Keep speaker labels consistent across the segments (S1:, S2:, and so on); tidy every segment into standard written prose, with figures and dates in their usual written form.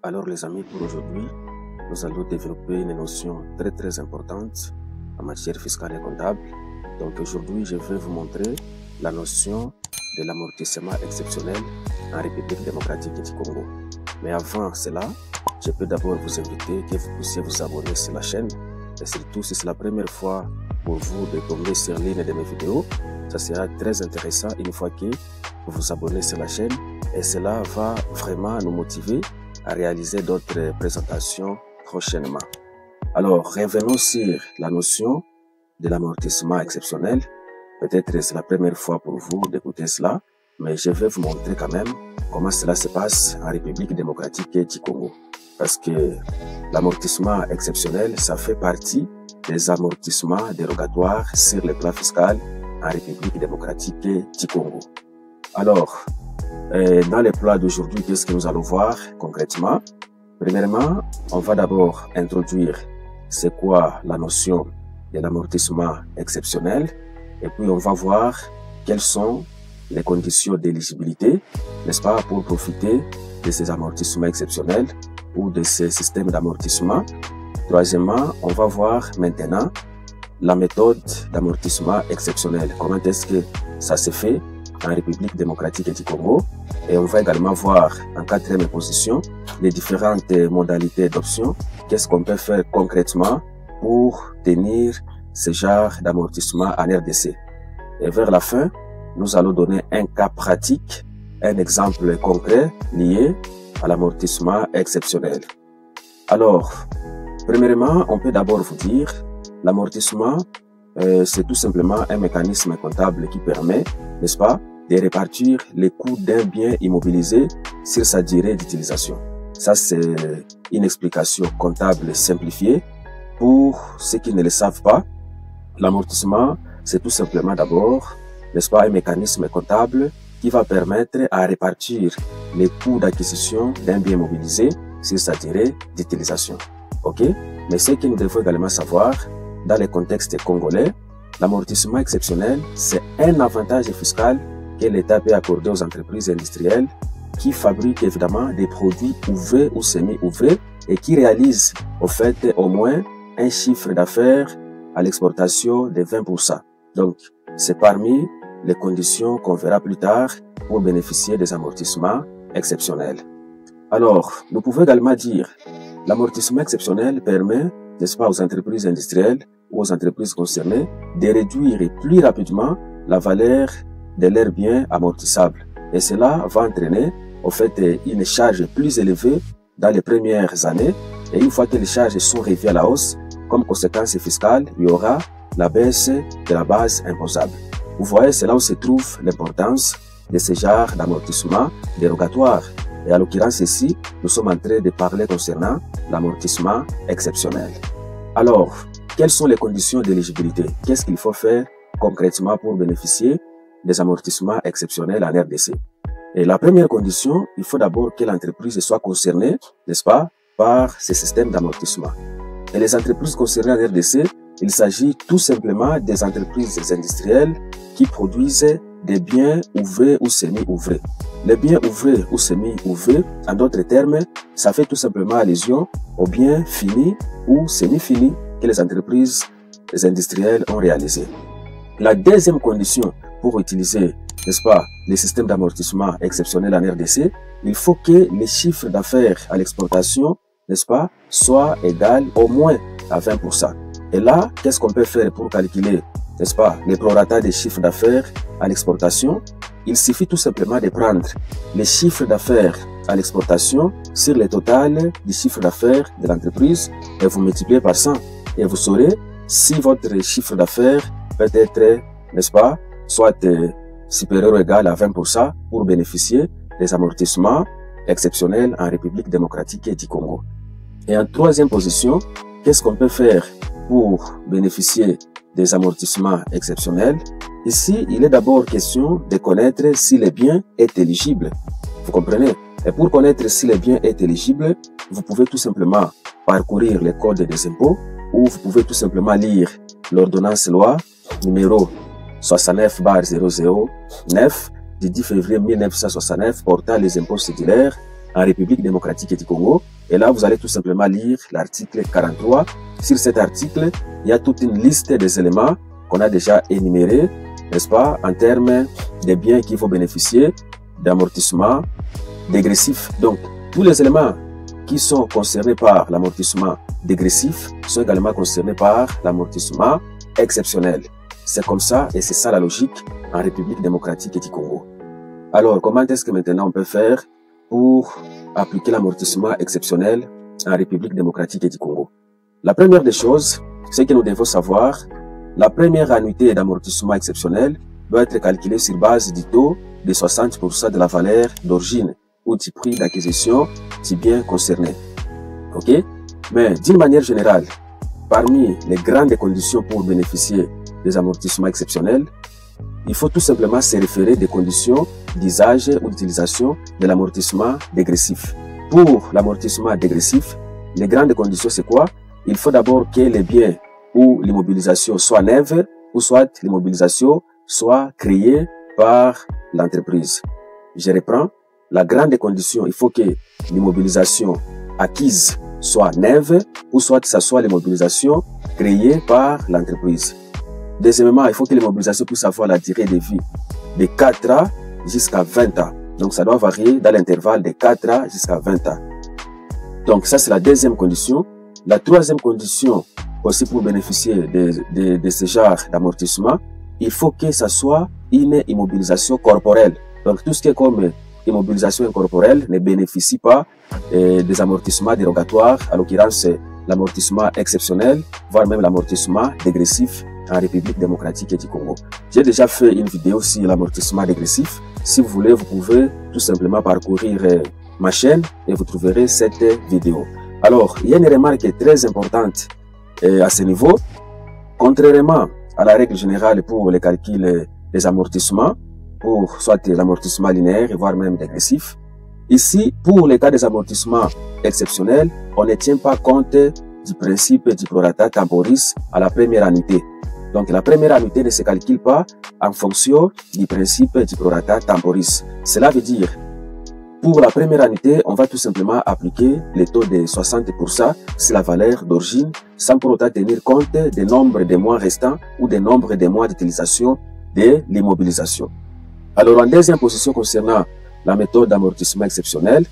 S1: Alors les amis, pour aujourd'hui, nous allons développer une notion très importante en matière fiscale et comptable. Donc aujourd'hui, je vais vous montrer la notion de l'amortissement exceptionnel en République démocratique du Congo. Mais avant cela, je peux d'abord vous inviter que vous puissiez vous abonner sur la chaîne. Et surtout, si c'est la première fois pour vous de tomber sur l'une de mes vidéos, ça sera très intéressant une fois que vous vous abonnez sur la chaîne. Et cela va vraiment nous motiver à réaliser d'autres présentations prochainement. Alors, revenons sur la notion de l'amortissement exceptionnel. Peut-être c'est la première fois pour vous d'écouter cela, mais je vais vous montrer quand même comment cela se passe en République démocratique du Congo. Parce que l'amortissement exceptionnel, ça fait partie des amortissements dérogatoires sur le plan fiscal en République démocratique du Congo. Alors, dans les plans d'aujourd'hui, qu'est-ce que nous allons voir concrètement? Premièrement, on va d'abord introduire c'est quoi la notion de l'amortissement exceptionnel, et puis on va voir quelles sont les conditions d'éligibilité, n'est-ce pas, pour profiter de ces amortissements exceptionnels ou de ces systèmes d'amortissement. Troisièmement, on va voir maintenant la méthode d'amortissement exceptionnel. Comment est-ce que ça se fait en République démocratique du Congo? Et on va également voir en quatrième position les différentes modalités d'option. Qu'est-ce qu'on peut faire concrètement pour tenir ce genre d'amortissement en RDC? Et vers la fin, nous allons donner un cas pratique, un exemple concret lié à l'amortissement exceptionnel. Alors, premièrement, on peut d'abord vous dire, l'amortissement, c'est tout simplement un mécanisme comptable qui permet, n'est-ce pas, de répartir les coûts d'un bien immobilisé sur sa durée d'utilisation. Ça, c'est une explication comptable simplifiée. Pour ceux qui ne le savent pas, l'amortissement, c'est tout simplement d'abord, n'est-ce pas, un mécanisme comptable qui va permettre à répartir les coûts d'acquisition d'un bien immobilisé sur sa durée d'utilisation. OK? Mais ce que nous devons également savoir, dans le contexte congolais, l'amortissement exceptionnel, c'est un avantage fiscal que l'État peut accorder aux entreprises industrielles qui fabriquent évidemment des produits ouvrés ou semi-ouvrés et qui réalisent au fait au moins un chiffre d'affaires à l'exportation de 20%. Donc, c'est parmi les conditions qu'on verra plus tard pour bénéficier des amortissements exceptionnels. Alors, nous pouvons également dire, l'amortissement exceptionnel permet, n'est-ce pas, aux entreprises industrielles ou aux entreprises concernées de réduire plus rapidement la valeur de leurs biens amortissables. Et cela va entraîner, au fait, une charge plus élevée dans les premières années. Et une fois que les charges sont revues à la hausse, comme conséquence fiscale, il y aura la baisse de la base imposable. Vous voyez, c'est là où se trouve l'importance de ce genre d'amortissement dérogatoire. Et à l'occurrence ici, nous sommes en train de parler concernant l'amortissement exceptionnel. Alors, quelles sont les conditions d'éligibilité? Qu'est-ce qu'il faut faire concrètement pour bénéficier des amortissements exceptionnels en RDC? Et la première condition, il faut d'abord que l'entreprise soit concernée, n'est-ce pas, par ce système d'amortissement. Et les entreprises concernées en RDC, il s'agit tout simplement des entreprises industrielles qui produisent des biens ouvrés ou semi-ouvrés. Les biens ouvrés ou semi-ouvrés, en d'autres termes, ça fait tout simplement allusion aux biens finis ou semi-finis que les entreprises industrielles ont réalisés. La deuxième condition pour utiliser, n'est-ce pas, les systèmes d'amortissement exceptionnels en RDC, il faut que les chiffres d'affaires à l'exportation, n'est-ce pas, soient égal au moins à 20%. Et là, qu'est-ce qu'on peut faire pour calculer, n'est-ce pas, les prorata des chiffres d'affaires à l'exportation? Il suffit tout simplement de prendre les chiffres d'affaires à l'exportation sur le total du chiffre d'affaires de l'entreprise et vous multipliez par 100. Et vous saurez si votre chiffre d'affaires peut être, n'est-ce pas, soit supérieur ou égal à 20% pour bénéficier des amortissements exceptionnels en République démocratique du Congo. Et en troisième position, qu'est-ce qu'on peut faire pour bénéficier des amortissements exceptionnels? Ici, il est d'abord question de connaître si le bien est éligible. Vous comprenez? Et pour connaître si le bien est éligible, vous pouvez tout simplement parcourir le code des impôts ou vous pouvez tout simplement lire l'ordonnance loi numéro 69/009 du 10 février 1969 portant les impôts cédulaires en République démocratique du Congo. Et là, vous allez tout simplement lire l'article 43. Sur cet article, il y a toute une liste des éléments qu'on a déjà énumérés, n'est-ce pas, en termes des biens qu'il faut bénéficier d'amortissement dégressif. Donc, tous les éléments qui sont concernés par l'amortissement dégressif sont également concernés par l'amortissement exceptionnel. C'est comme ça et c'est ça la logique en République démocratique du Congo. Alors, comment est-ce que maintenant on peut faire pour appliquer l'amortissement exceptionnel en République démocratique du Congo? La première des choses, c'est que nous devons savoir, la première annuité d'amortissement exceptionnel doit être calculée sur base du taux de 60% de la valeur d'origine ou du prix d'acquisition du bien concerné. Ok? Mais d'une manière générale, parmi les grandes conditions pour bénéficier des amortissements exceptionnels, il faut tout simplement se référer des conditions d'usage ou d'utilisation de l'amortissement dégressif. Pour l'amortissement dégressif, les grandes conditions, c'est quoi? Il faut d'abord que les biens ou l'immobilisation soit neuve ou soit l'immobilisation soit créée par l'entreprise. Je reprends. La grande condition, il faut que l'immobilisation acquise soit neuve ou soit que ça soit l'immobilisation créée par l'entreprise. Deuxièmement, il faut que l'immobilisation puisse avoir la durée de vie de 4 ans jusqu'à 20 ans. Donc, ça doit varier dans l'intervalle de 4 ans jusqu'à 20 ans. Donc, ça, c'est la deuxième condition. La troisième condition, aussi pour bénéficier de ce genre d'amortissement, il faut que ça soit une immobilisation corporelle. Donc, tout ce qui est comme immobilisation incorporelle ne bénéficie pas des amortissements dérogatoires, à l'occurrence l'amortissement exceptionnel, voire même l'amortissement dégressif en République démocratique du Congo. J'ai déjà fait une vidéo sur l'amortissement dégressif. Si vous voulez, vous pouvez tout simplement parcourir ma chaîne et vous trouverez cette vidéo. Alors, il y a une remarque très importante à ce niveau. Contrairement à la règle générale pour les calculs des amortissements, pour soit l'amortissement linéaire, voire même dégressif, ici, pour les cas des amortissements exceptionnels, on ne tient pas compte du principe du prorata temporis à la première annuité. Donc, la première annuité ne se calcule pas en fonction du principe du prorata temporis. Cela veut dire, pour la première annuité, on va tout simplement appliquer le taux de 60% sur la valeur d'origine, sans pour autant tenir compte des nombres de mois restants ou des nombres de mois d'utilisation de l'immobilisation. Alors, en deuxième position concernant la méthode d'amortissement exceptionnel,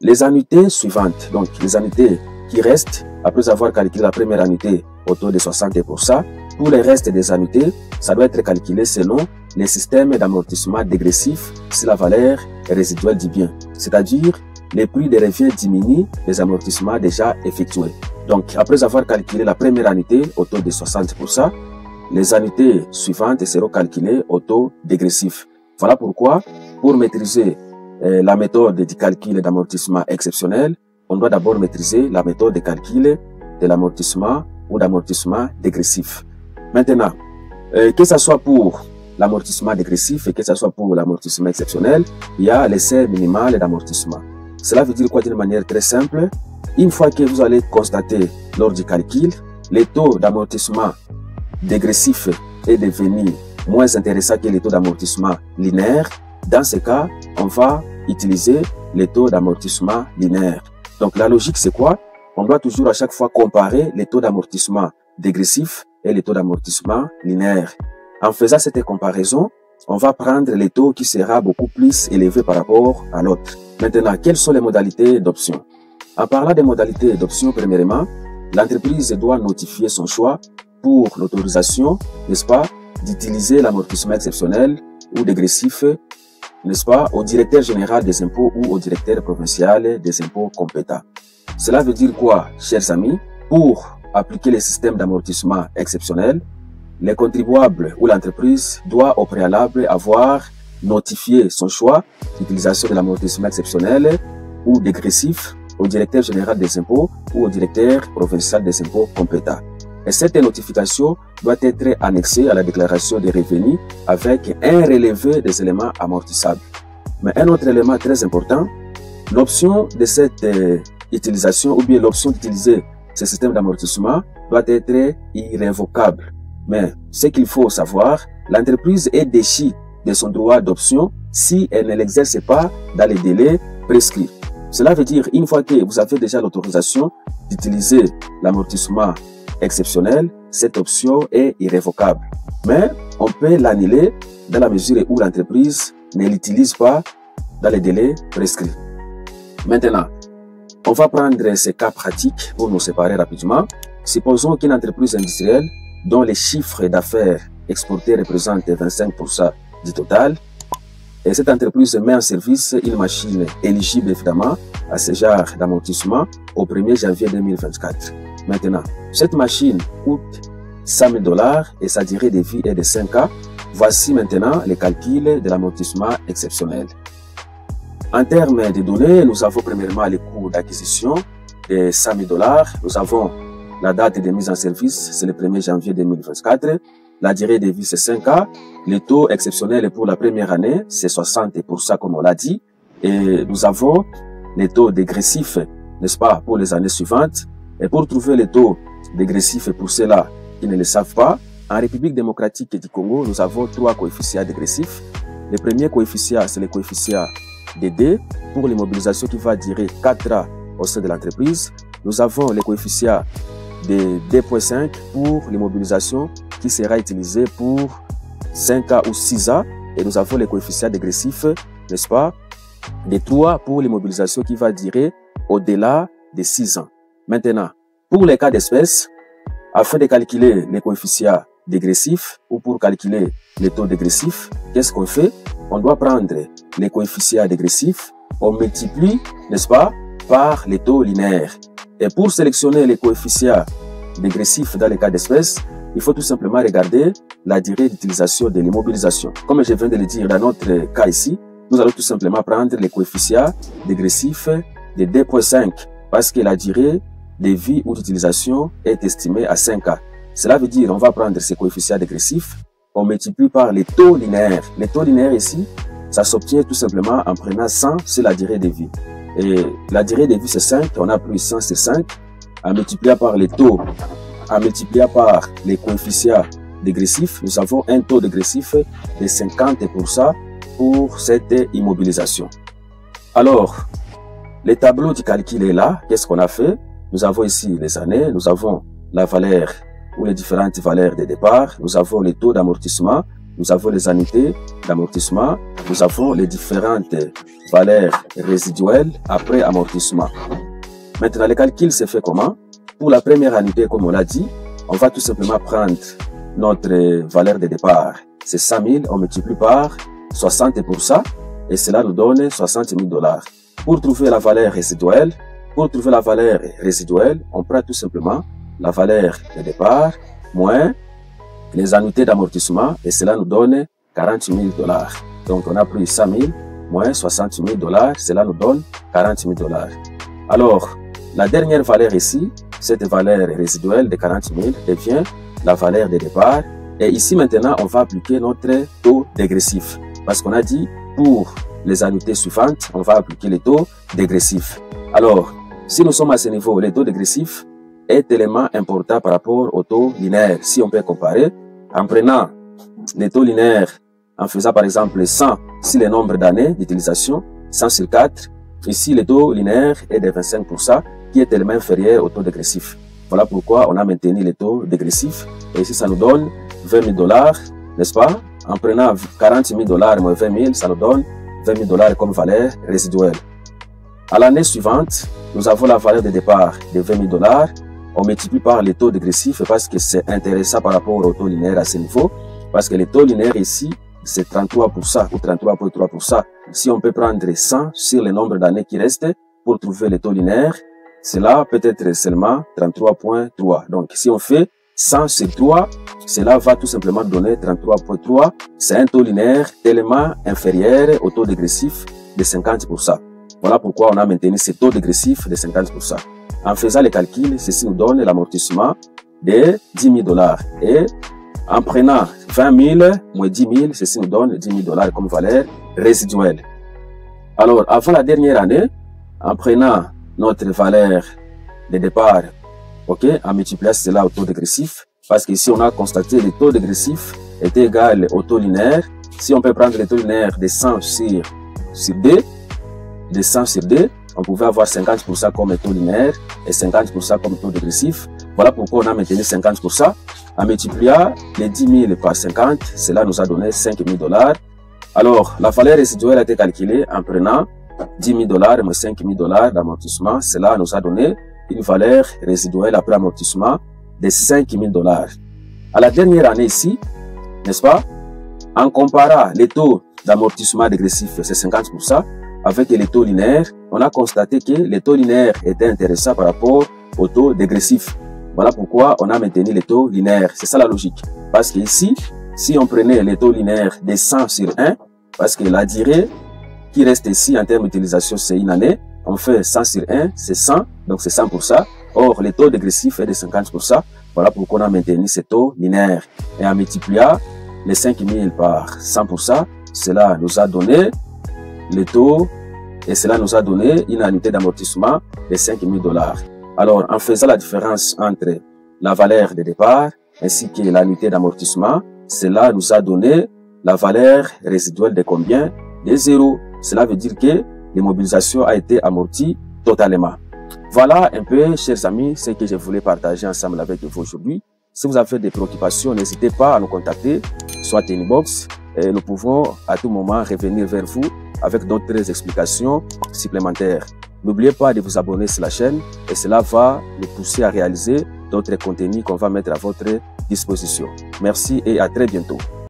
S1: les annuités suivantes, donc les annuités qui restent, après avoir calculé la première annuité au taux de 60%, pour le reste des annuités, ça doit être calculé selon les systèmes d'amortissement dégressif sur la valeur résiduelle du bien. C'est-à-dire, les prix de revient diminuent des amortissements déjà effectués. Donc, après avoir calculé la première annuité au taux de 60%, les annuités suivantes seront calculées au taux dégressif. Voilà pourquoi, pour maîtriser la méthode de calcul d'amortissement exceptionnel, on doit d'abord maîtriser la méthode de calcul de l'amortissement ou d'amortissement dégressif. Maintenant, que ce soit pour l'amortissement dégressif et que ce soit pour l'amortissement exceptionnel, il y a l'essai minimal d'amortissement. Cela veut dire quoi d'une manière très simple? Une fois que vous allez constater lors du calcul, le taux d'amortissement dégressif est devenu moins intéressant que le taux d'amortissement linéaire. Dans ce cas, on va utiliser le taux d'amortissement linéaire. Donc la logique c'est quoi? On doit toujours à chaque fois comparer les taux d'amortissement dégressif et les taux d'amortissement linéaire. En faisant cette comparaison, on va prendre le taux qui sera beaucoup plus élevé par rapport à l'autre. Maintenant, quelles sont les modalités d'option? En parlant des modalités d'option, premièrement, l'entreprise doit notifier son choix pour l'autorisation, n'est-ce pas, d'utiliser l'amortissement exceptionnel ou dégressif, n'est-ce pas, au directeur général des impôts ou au directeur provincial des impôts compétents. Cela veut dire quoi, chers amis? Pour appliquer le système d'amortissement exceptionnel, les contribuables ou l'entreprise doit au préalable avoir notifié son choix d'utilisation de l'amortissement exceptionnel ou dégressif au directeur général des impôts ou au directeur provincial des impôts compétents. Et cette notification doit être annexée à la déclaration des revenus avec un relevé des éléments amortissables. Mais un autre élément très important, l'option de cette utilisation ou bien l'option d'utiliser ce système d'amortissement doit être irrévocable. Mais ce qu'il faut savoir, l'entreprise est déchue de son droit d'option si elle ne l'exerce pas dans les délais prescrits. Cela veut dire, une fois que vous avez déjà l'autorisation d'utiliser l'amortissement exceptionnel, cette option est irrévocable. Mais on peut l'annuler dans la mesure où l'entreprise ne l'utilise pas dans les délais prescrits. Maintenant, on va prendre ces cas pratiques pour nous séparer rapidement. Supposons qu'une entreprise industrielle dont les chiffres d'affaires exportés représentent 25% du total, et cette entreprise met en service une machine éligible évidemment à ce genre d'amortissement au 1er janvier 2024. Maintenant, cette machine coûte 100 000 $ et sa durée de vie est de 5 ans. Voici maintenant les calculs de l'amortissement exceptionnel. En termes de données, nous avons premièrement les coûts d'acquisition de 100 000 $. Nous avons la date de mise en service, c'est le 1er janvier 2024. La durée de vie, c'est 5 ans. Le taux exceptionnel pour la première année, c'est 60% comme on l'a dit. Et nous avons les taux dégressifs, n'est-ce pas, pour les années suivantes. Et pour trouver les taux dégressifs pour ceux-là qui ne le savent pas, en République démocratique du Congo, nous avons 3 coefficients dégressifs. Le premier coefficient, c'est le coefficient de D pour l'immobilisation qui va durer 4 ans au sein de l'entreprise. Nous avons le coefficient de D.5 pour l'immobilisation qui sera utilisé pour 5 ans ou 6 ans. Et nous avons les coefficients dégressifs, n'est-ce pas, de 3 pour l'immobilisation qui va durer au-delà de 6 ans. Maintenant, pour les cas d'espèce, afin de calculer les coefficients dégressifs ou pour calculer les taux dégressifs, qu'est-ce qu'on fait? On doit prendre les coefficients dégressifs, on multiplie, n'est-ce pas, par les taux linéaires. Et pour sélectionner les coefficients dégressifs dans les cas d'espèce, il faut tout simplement regarder la durée d'utilisation de l'immobilisation. Comme je viens de le dire dans notre cas ici, nous allons tout simplement prendre les coefficients dégressifs de D.5 parce que la durée de vie ou d'utilisation est estimée à 5 ans. Cela veut dire on va prendre ces coefficients dégressifs, on multiplie par les taux linéaires. Les taux linéaires ici, ça s'obtient tout simplement en prenant 100 sur la durée de vie. Et la durée de vie c'est 5, on a pris 100 c'est 5, en multipliant par les taux, en multipliant par les coefficients dégressifs, nous avons un taux dégressif de 50% pour cette immobilisation. Alors, le tableau du calcul est là. Qu'est-ce qu'on a fait? Nous avons ici les années, nous avons la valeur ou les différentes valeurs de départ, nous avons les taux d'amortissement, nous avons les annuités d'amortissement, nous avons les différentes valeurs résiduelles après amortissement. Maintenant, le calcul se fait comment? Pour la première annuité, comme on l'a dit, on va tout simplement prendre notre valeur de départ. C'est 100 000, on multiplie par 60% et cela nous donne 60 000 $. Pour trouver la valeur résiduelle, on prend tout simplement la valeur de départ moins les annuités d'amortissement et cela nous donne 40 000 $. Donc on a pris 100 000 moins 60 000 $, cela nous donne 40 000 $. Alors, la dernière valeur ici, cette valeur résiduelle de 40 000 devient la valeur de départ. Et ici maintenant, on va appliquer notre taux dégressif. Parce qu'on a dit, pour les annuités suivantes, on va appliquer les taux dégressifs. Alors, si nous sommes à ce niveau, le taux dégressif est élément important par rapport au taux linéaire. Si on peut comparer, en prenant les taux linéaires, en faisant par exemple 100 sur le nombre d'années d'utilisation, 100 sur 4, ici le taux linéaire est de 25%, qui est élément inférieur au taux dégressif. Voilà pourquoi on a maintenu les taux dégressifs. Et ici, ça nous donne 20 000 $, n'est-ce pas? En prenant 40 000 $ moins 20 000, ça nous donne 20 000 $ comme valeur résiduelle. À l'année suivante, nous avons la valeur de départ de 20 000 $. On multiplie par les taux dégressifs parce que c'est intéressant par rapport au taux linéaire à ce niveau. Parce que le taux linéaire ici, c'est 33% ou 33,3%. Si on peut prendre 100 sur le nombre d'années qui restent pour trouver le taux linéaire, cela peut être seulement 33,3. Donc, si on fait 100 sur 3, cela va tout simplement donner 33,3. C'est un taux linéaire tellement inférieur au taux dégressif de 50%. Voilà pourquoi on a maintenu ce taux dégressif de 50%. En faisant les calculs, ceci nous donne l'amortissement de 10 000 $. Et en prenant 20 000 moins 10 000, ceci nous donne 10 000 $ comme valeur résiduelle. Alors, avant la dernière année, en prenant notre valeur de départ, ok, en multipliant cela au taux dégressif, parce qu'ici on a constaté que le taux dégressif était égal au taux linéaire, si on peut prendre les taux linéaires de 100 sur D, de 100 sur D, on pouvait avoir 50% comme taux linéaire et 50% comme taux dégressif. Voilà pourquoi on a maintenu 50%. En multipliant les 10 000 par 50, cela nous a donné 5 000 $. Alors, la valeur résiduelle a été calculée en prenant 10 000 $ moins 5 000 $ d'amortissement. Cela nous a donné une valeur résiduelle après amortissement de 5 000 $. À la dernière année ici, n'est-ce pas, en comparant les taux d'amortissement dégressif, c'est 50%, avec les taux linéaires, on a constaté que les taux linéaires étaient intéressants par rapport aux taux dégressifs. Voilà pourquoi on a maintenu les taux linéaires. C'est ça la logique. Parce que ici, si on prenait les taux linéaires de 100 sur 1, parce que la durée qui reste ici en termes d'utilisation, c'est une année, on fait 100 sur 1, c'est 100, donc c'est 100%. Or, le taux dégressif est de 50%. Voilà pourquoi on a maintenu ces taux linéaires. Et en multipliant les 5000 par 100%, cela nous a donné le taux et cela nous a donné une annuité d'amortissement de 5 000 $. Alors, en faisant la différence entre la valeur de départ ainsi que l'annuité d'amortissement, cela nous a donné la valeur résiduelle de combien? De 0. Cela veut dire que l'immobilisation a été amortie totalement. Voilà un peu, chers amis, ce que je voulais partager ensemble avec vous aujourd'hui. Si vous avez des préoccupations, n'hésitez pas à nous contacter, soit inbox, et nous pouvons à tout moment revenir vers vous avec d'autres explications supplémentaires. N'oubliez pas de vous abonner sur la chaîne et cela va nous pousser à réaliser d'autres contenus qu'on va mettre à votre disposition. Merci et à très bientôt.